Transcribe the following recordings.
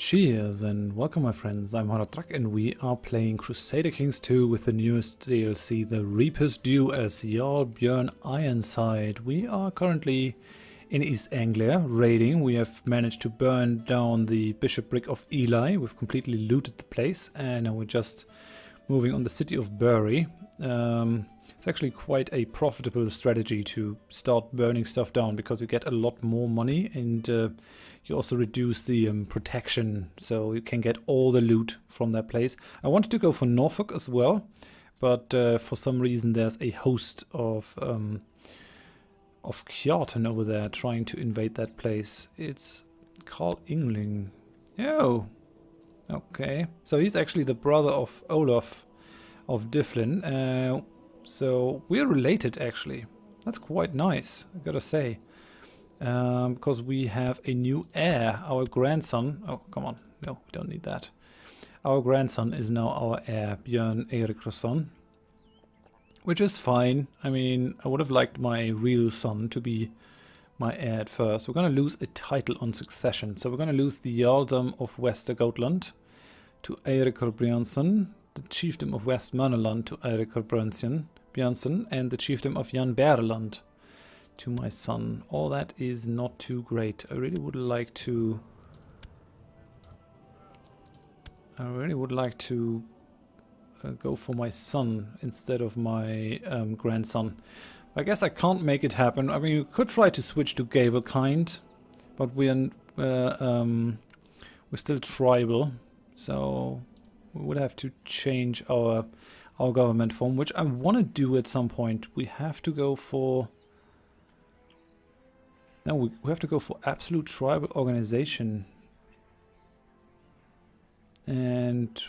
Cheers and welcome my friends, I'm Horath and we are playing Crusader Kings II with the newest DLC, the Reaper's Due as Jarl Björn Ironside. We are currently in East Anglia, raiding. We have managed to burn down the bishopric of Ely. We've completely looted the place and now we're just moving on the city of Bury. It's actually quite a profitable strategy to start burning stuff down because you get a lot more money and you also reduce the protection, so you can get all the loot from that place. I wanted to go for Norfolk as well, but for some reason there's a host of Kjartan over there trying to invade that place. It's Carl Ingling. Oh, okay. So he's actually the brother of Olaf of Dyflin. So we're related actually. That's quite nice, I gotta say. Because we have a new heir, our grandson. Oh, come on. No, we don't need that. Our grandson is now our heir, Björn Ironside. Which is fine. I mean, I would have liked my real son to be my heir at first. We're going to lose a title on succession. So we're going to lose the Jarldom of Westergotland to Eirik Björnsson, the Chiefdom of Westmannerland to Eirik Björnsson, and the Chiefdom of Jan Berland to my son. All that is not too great. I really would like to go for my son instead of my grandson. I guess I can't make it happen. I mean, we could try to switch to Gavelkind, but we're still tribal, so we would have to change our government form, which I want to do at some point. We have to go for... No, we have to go for absolute tribal organization. And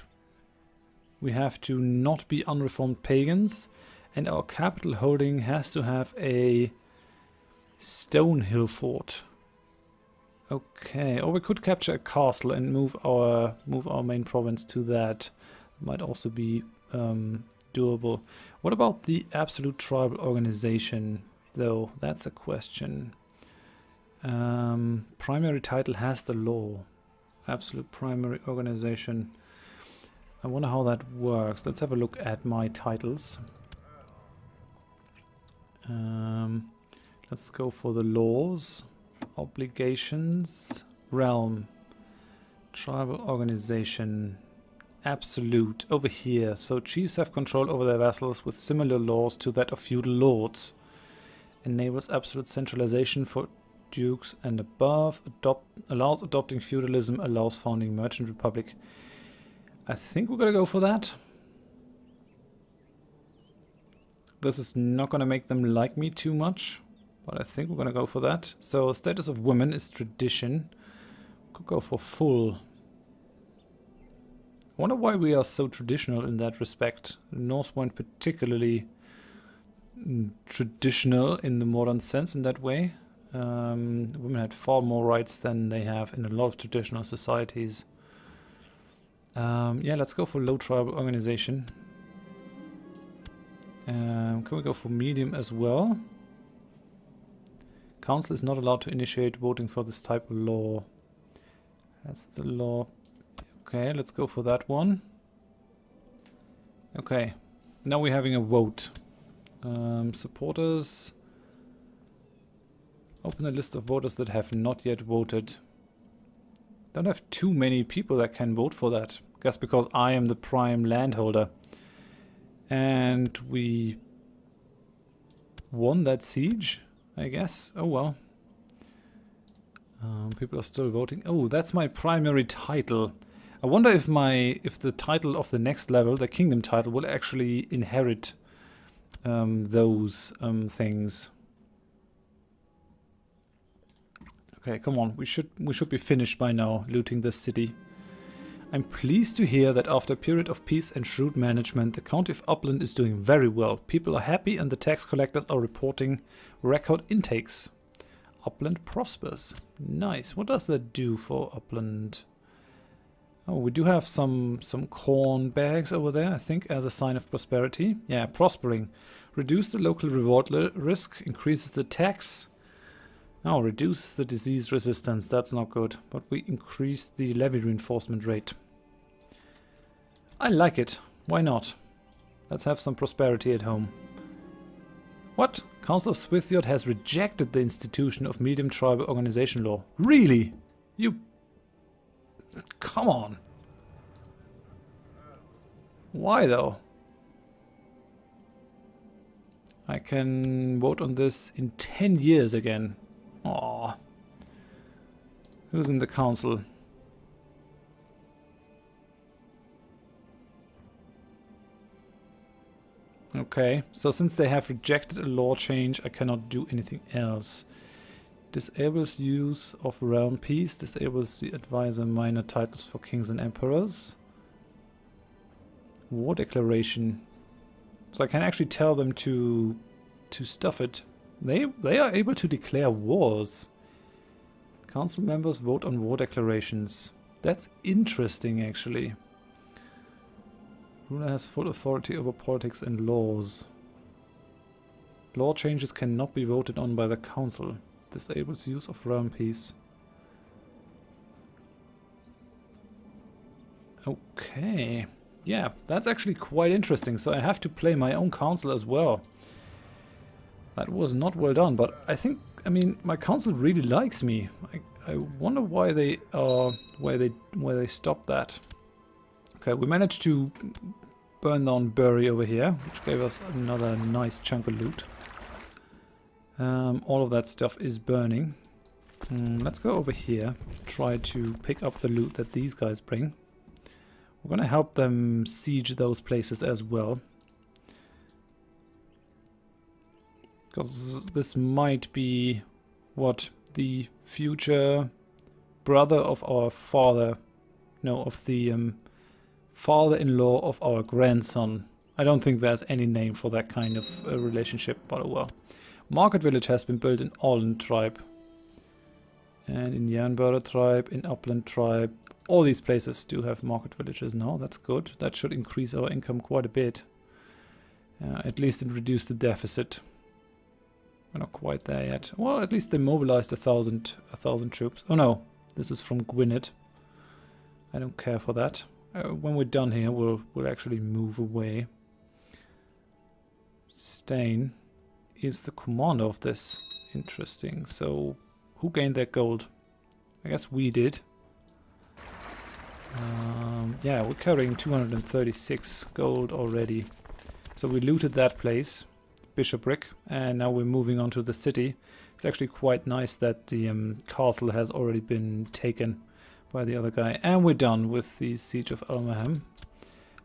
we have to not be unreformed pagans. And our capital holding has to have a stone hill fort. Okay, or we could capture a castle and move our main province to that. Might also be doable. What about the absolute tribal organization, though? That's a question. Primary title has the law. Absolute primary organization. I wonder how that works. Let's have a look at my titles. Let's go for the laws. Obligations. Realm. Tribal organization. Absolute. Over here. So chiefs have control over their vassals with similar laws to that of feudal lords. Enables absolute centralization for dukes and above. Allows adopting feudalism. Allows founding merchant republic. I think we're gonna go for that. This is not gonna make them like me too much, but I think we're gonna go for that. So status of women is tradition. Could go for full. I wonder why we are so traditional in that respect. The Norse weren't particularly traditional in the modern sense in that way. Women had far more rights than they have in a lot of traditional societies. Yeah, let's go for low tribal organization. Can we go for medium as well? Council is not allowed to initiate voting for this type of law. That's the law. Okay, let's go for that one. Okay, now we're having a vote. Supporters. Open a list of voters that have not yet voted. Don't have too many people that can vote for that. Guess because I am the prime landholder. And we won that siege, I guess. Oh well. People are still voting. Oh, that's my primary title. I wonder if the title of the next level, the kingdom title, will actually inherit those things. Okay, come on. We should be finished by now, looting this city. I'm pleased to hear that after a period of peace and shrewd management, the County of Upland is doing very well. People are happy and the tax collectors are reporting record intakes. Upland prospers. Nice. What does that do for Upland? Oh, we do have some corn bags over there, I think, as a sign of prosperity. Yeah, prospering. Reduce the local revolt risk, increases the tax. Now reduces the disease resistance. That's not good. But we increase the levy reinforcement rate. I like it. Why not? Let's have some prosperity at home. What? Council of Swithyard has rejected the institution of medium tribal organization law. Really? You... Come on. Why though? I can vote on this in 10 years again. Aww. Who's in the council? Okay, so since they have rejected a law change, I cannot do anything else. Disables use of realm peace, disables the advisor minor titles for kings and emperors. War declaration. So I can actually tell them to stuff it. They are able to declare wars. Council members vote on war declarations. That's interesting actually. Ruler has full authority over politics and laws. Law changes cannot be voted on by the council. Disables use of realm peace. Okay. Yeah, that's actually quite interesting. So I have to play my own council as well. That was not well done, but I think, I mean, my council really likes me. I wonder why they why they stopped that. Okay, we managed to burn down Bury over here, which gave us another nice chunk of loot. All of that stuff is burning. Let's go over here, try to pick up the loot that these guys bring. We're gonna help them siege those places as well. Because this might be what the future brother of our father, no, of the father-in-law of our grandson. I don't think there's any name for that kind of relationship, but oh well. Market village has been built in Allen tribe. And in Jernberger tribe, in Upland tribe. All these places do have market villages now. That's good. That should increase our income quite a bit. At least it reduced the deficit. We're not quite there yet. Well, at least they mobilized a thousand troops. Oh no, this is from Gwynedd. I don't care for that. When we're done here, we'll actually move away. Stain is the commander of this. Interesting. So, who gained that gold? I guess we did. Yeah, we're carrying 236 gold already. So we looted that place, Bishopric, and now we're moving on to the city. It's actually quite nice that the castle has already been taken by the other guy. And we're done with the Siege of Almaham.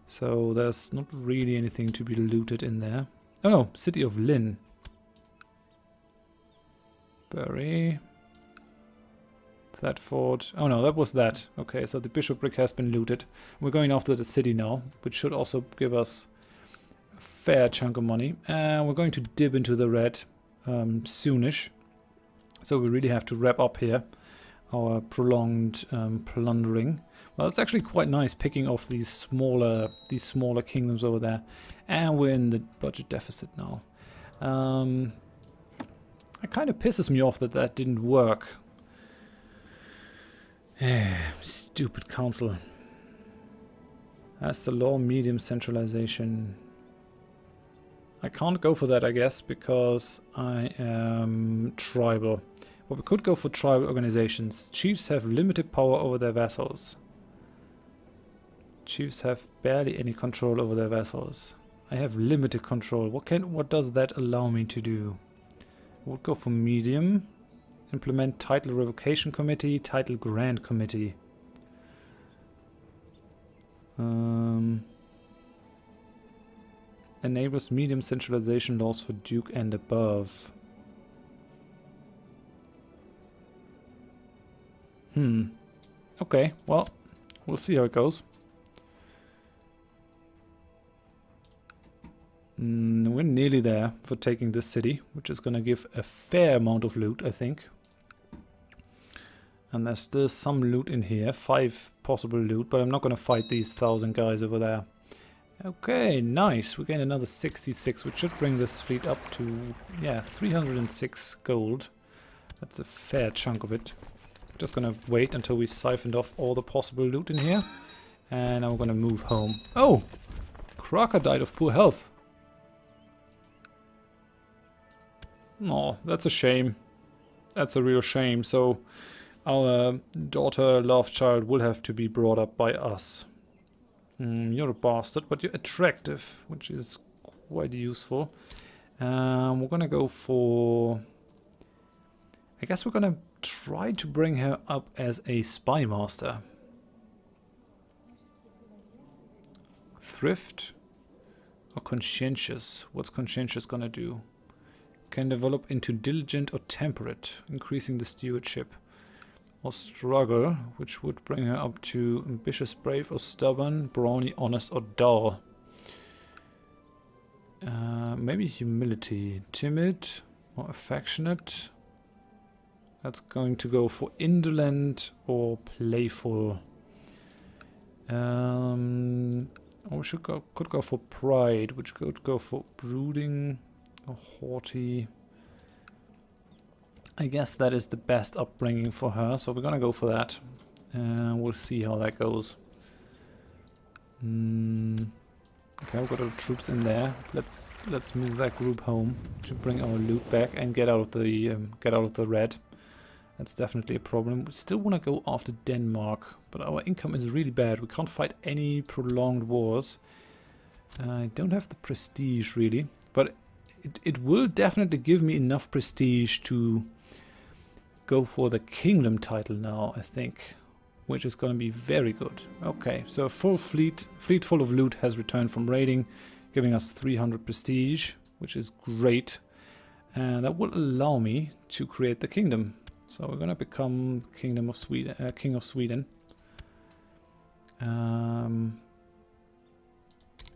So there's not really anything to be looted in there. Oh no, City of Lynn. Bury. That fort. Oh no, that was that. Okay, so the bishopric has been looted. We're going after the city now, which should also give us a fair chunk of money. And we're going to dip into the red soonish. So we really have to wrap up here our prolonged plundering. Well, it's actually quite nice picking off these smaller kingdoms over there. And we're in the budget deficit now. It kind of pisses me off that that didn't work. Stupid council. That's the law, medium centralization. I can't go for that, I guess, because I am tribal. But we could go for tribal organizations. Chiefs have limited power over their vassals. Chiefs have barely any control over their vassals. I have limited control. What does that allow me to do? I would go for medium. Implement title revocation committee, title grant committee. Enables medium centralization laws for Duke and above. Okay, well, we'll see how it goes. We're nearly there for taking this city, which is going to give a fair amount of loot, I think. And there's still some loot in here, 5 possible loot, but I'm not going to fight these 1,000 guys over there. Okay, nice. We gain another 66, which should bring this fleet up to, yeah, 306 gold. That's a fair chunk of it. Just gonna wait until we siphoned off all the possible loot in here. And I'm gonna move home. Oh! Crocker died of poor health. Oh, that's a shame. That's a real shame. So our daughter, love child, will have to be brought up by us. You're a bastard, but you're attractive, which is quite useful. We're gonna go for... I guess we're gonna try to bring her up as a spy master. Thrift or conscientious? What's conscientious gonna do? Can develop into diligent or temperate, increasing the stewardship. Or struggle, which would bring her up to ambitious, brave, or stubborn, brawny, honest, or dull. Maybe humility. Timid or affectionate. That's going to go for indolent or playful. Or we could go for pride, which could go for brooding or haughty. I guess that is the best upbringing for her, so we're gonna go for that. We'll see how that goes. Okay, we've got our troops in there. Let's move that group home to bring our loot back and get out of the red. That's definitely a problem. We still want to go after Denmark, but our income is really bad. We can't fight any prolonged wars. I don't have the prestige really, but it will definitely give me enough prestige to go for the kingdom title now, I think, which is going to be very good. Okay, so a full fleet full of loot has returned from raiding, giving us 300 prestige, which is great, and that will allow me to create the kingdom. So we're going to become King of Sweden.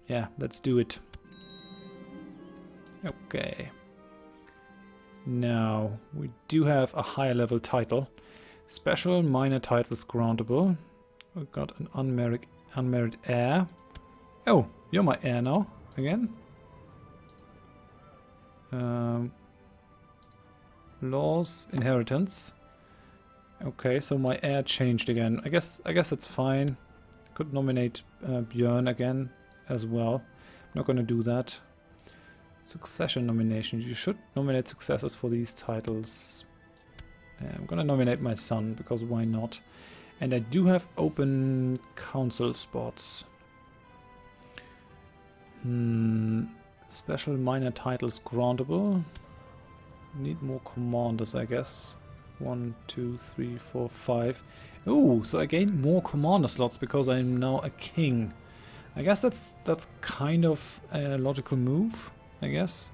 Yeah, let's do it. Okay. Now, we do have a higher level title. Special minor titles grantable. We've got an unmarried heir. Oh, you're my heir now, again. Laws, inheritance. Okay, so my heir changed again. I guess that's fine. Could nominate Björn again as well. I'm not gonna do that. Succession nominations. You should nominate successors for these titles. I'm gonna nominate my son, because why not? And I do have open council spots. Special minor titles grantable. Need more commanders, I guess. 1, 2, 3, 4, 5. Ooh, so I gained more commander slots because I'm now a king. I guess that's kind of a logical move, I guess.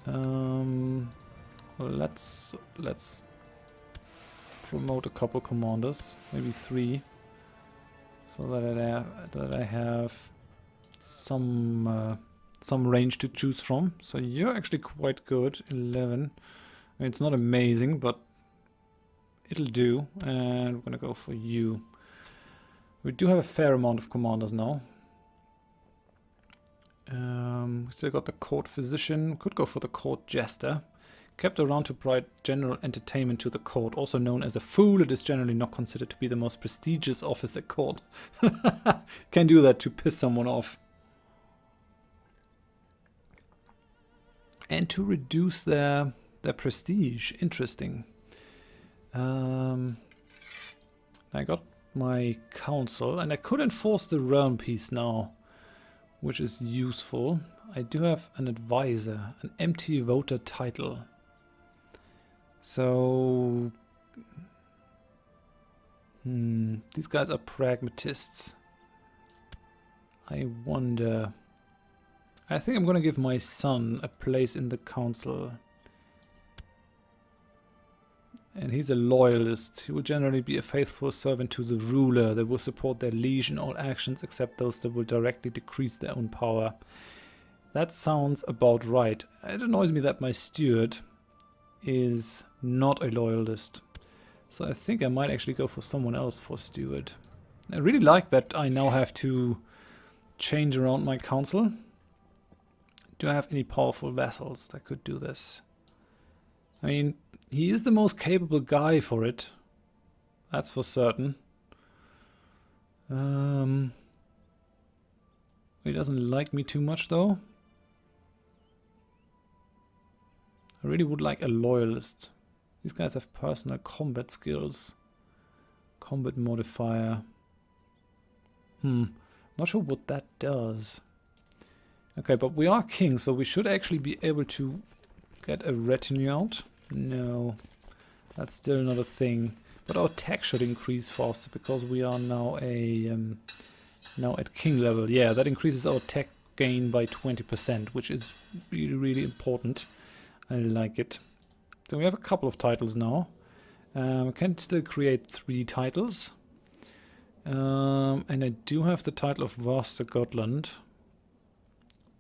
Well, let's promote a couple commanders, maybe 3, so that I have some range to choose from. So you're actually quite good. 11. I mean, it's not amazing, but it'll do. And we're gonna go for you. We do have a fair amount of commanders now. We still got the court physician. Could go for the court jester. Kept around to provide general entertainment to the court. Also known as a fool, it is generally not considered to be the most prestigious office at court. Can do that to piss someone off. And to reduce their prestige. Interesting. I got my council, and I could enforce the realm peace now, which is useful. I do have an advisor, an empty voter title. So these guys are pragmatists. I wonder. I think I'm gonna give my son a place in the council. And he's a loyalist. He will generally be a faithful servant to the ruler. They will support their liege in all actions except those that will directly decrease their own power. That sounds about right. It annoys me that my steward is not a loyalist. So I think I might actually go for someone else for steward. I really like that I now have to change around my council. Do I have any powerful vassals that could do this? I mean, He is the most capable guy for it. That's for certain. He doesn't like me too much though. I really would like a loyalist. These guys have personal combat skills. Combat modifier. Not sure what that does. Okay, but we are king, so we should actually be able to get a retinue out. No, that's still not a thing. But our tech should increase faster because we are now now at king level. Yeah, that increases our tech gain by 20%, which is really, really important. I like it. So we have a couple of titles now. We can still create 3 titles. And I do have the title of Vaster Gotland,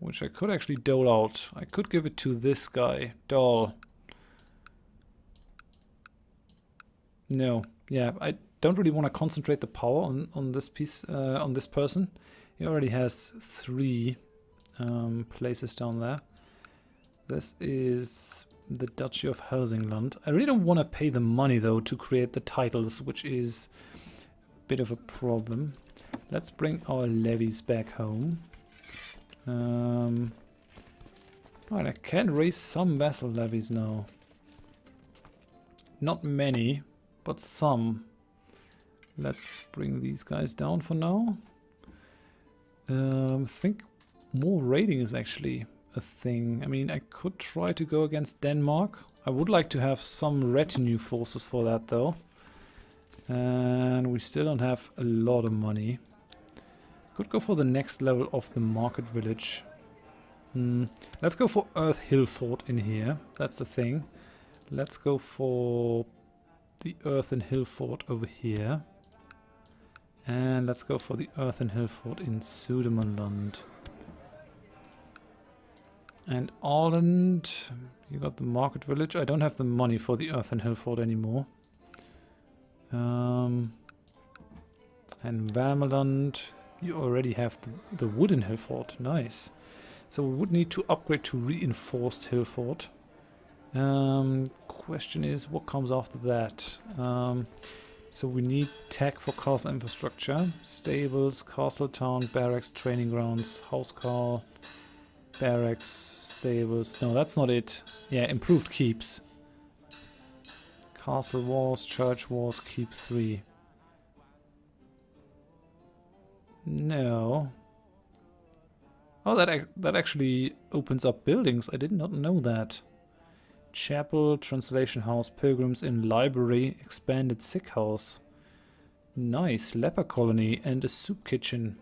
which I could actually dole out. I could give it to this guy, Dol. No, yeah, I don't really want to concentrate the power on this piece, on this person. He already has 3 places down there. This is the Duchy of Helsingland. I really don't want to pay the money though to create the titles, which is a bit of a problem. Let's bring our levies back home. Right, I can raise some vassal levies now. Not many, but some. Let's bring these guys down for now. I think more raiding is actually a thing. I mean, I could try to go against Denmark. I would like to have some retinue forces for that though. And we still don't have a lot of money. Could go for the next level of the market village. Let's go for Earth Hill Fort in here. That's the thing. Let's go for the Earthen Hill Fort over here. And let's go for the Earthen Hill Fort in Sudermanland. And Ireland, you got the market village. I don't have the money for the Earthen Hill Fort anymore. And Vermeland, you already have the wooden hill fort. Nice. So we would need to upgrade to reinforced hill fort. Question is, what comes after that? So we need tech for castle infrastructure. Stables, castle town, barracks, training grounds, housecarl, barracks, stables. No, that's not it. Yeah, improved keeps. Castle walls, church walls, keep 3. No. Oh, that actually opens up buildings. I did not know that. Chapel, translation house, pilgrims inn, library, expanded sick house. Nice, leper colony and a soup kitchen.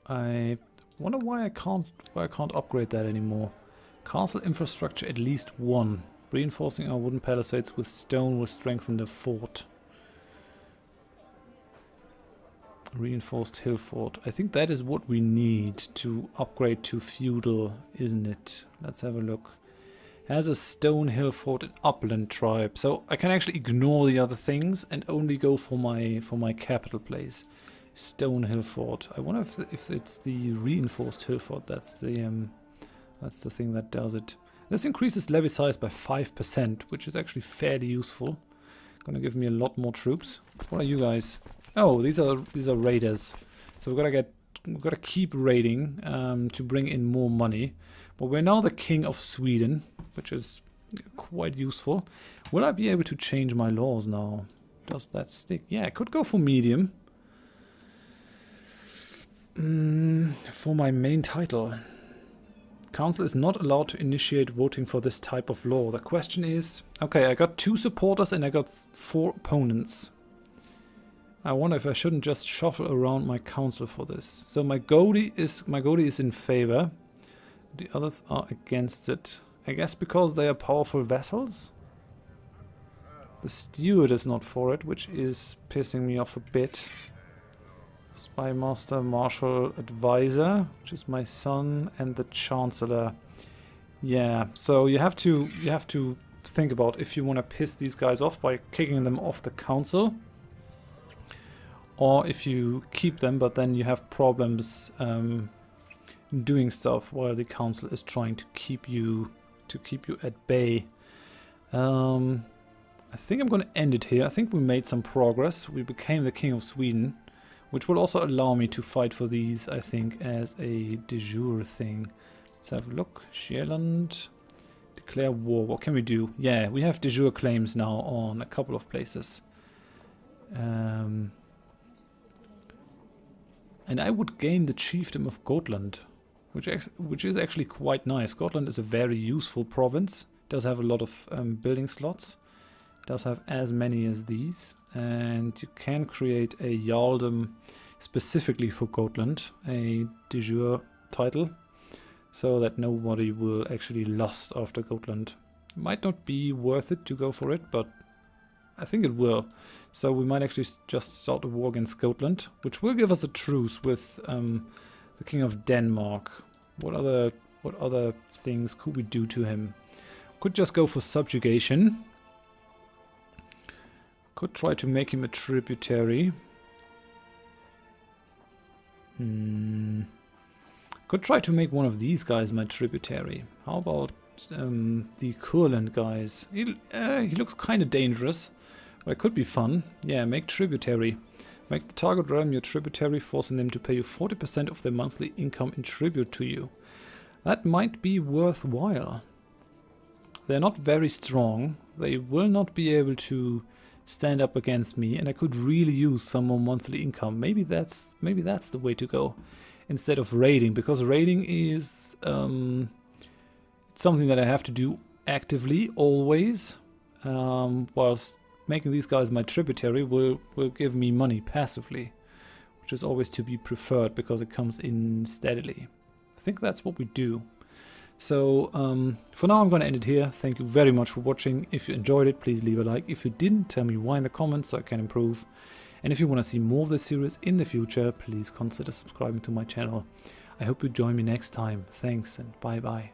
I wonder why I can't upgrade that anymore. Castle infrastructure at least 1. Reinforcing our wooden palisades with stone will strengthen the fort. Reinforced hill fort. I think that is what we need to upgrade to feudal, isn't it? Let's have a look. Has a stone hill fort in upland tribe. So I can actually ignore the other things and only go for my capital place. Stone hill fort. I wonder if it's the reinforced hill fort that's the thing that does it. This increases levy size by 5%, which is actually fairly useful. Gonna give me a lot more troops. What are you guys? Oh, these are raiders. So we've gotta keep raiding to bring in more money. But we're now the king of Sweden, which is quite useful. Will I be able to change my laws now? Does that stick? Yeah, I could go for medium. For my main title. Council is not allowed to initiate voting for this type of law. The question is, okay, I got 2 supporters and I got 4 opponents. I wonder if I shouldn't just shuffle around my council for this. So my goatee is in favor. The others are against it. I guess because they are powerful vassals. The steward is not for it, which is pissing me off a bit. Spy Master, Marshal, Advisor, which is my son, and the Chancellor. Yeah, so you have to think about if you want to piss these guys off by kicking them off the council, or if you keep them, but then you have problems doing stuff while the council is trying to keep you to keep you at bay. I think I'm going to end it here. I think we made some progress. We became the King of Sweden, which will also allow me to fight for these, I think, as a de jure thing. Let's have a look. Shetland. Declare war. What can we do? Yeah, we have de jure claims now on a couple of places. And I would gain the chiefdom of Gotland, which is actually quite nice. Gotland is a very useful province. It does have a lot of building slots. It does have as many as these. And you can create a jarldom specifically for Gotland, a de jure title, so that nobody will actually lust after Gotland. It might not be worth it to go for it, but I think it will. So we might actually just start a war against Scotland, which will give us a truce with the King of Denmark. What other things could we do to him? Could just go for subjugation. Could try to make him a tributary. Could try to make one of these guys my tributary. How about the Kurland guys? He looks kind of dangerous, but it could be fun. Yeah, make tributary. Make the target realm your tributary, forcing them to pay you 40% of their monthly income in tribute to you. That might be worthwhile. They're not very strong. They will not be able to stand up against me, and I could really use some more monthly income. Maybe that's the way to go instead of raiding, because raiding is something that I have to do actively always, whilst making these guys my tributary will give me money passively, which is always to be preferred because it comes in steadily. I think that's what we do. So for now I'm going to end it here. Thank you very much for watching. If you enjoyed it, please leave a like. If you didn't, tell me why in the comments so I can improve. And if you want to see more of this series in the future, please consider subscribing to my channel. I hope you join me next time. Thanks and bye bye.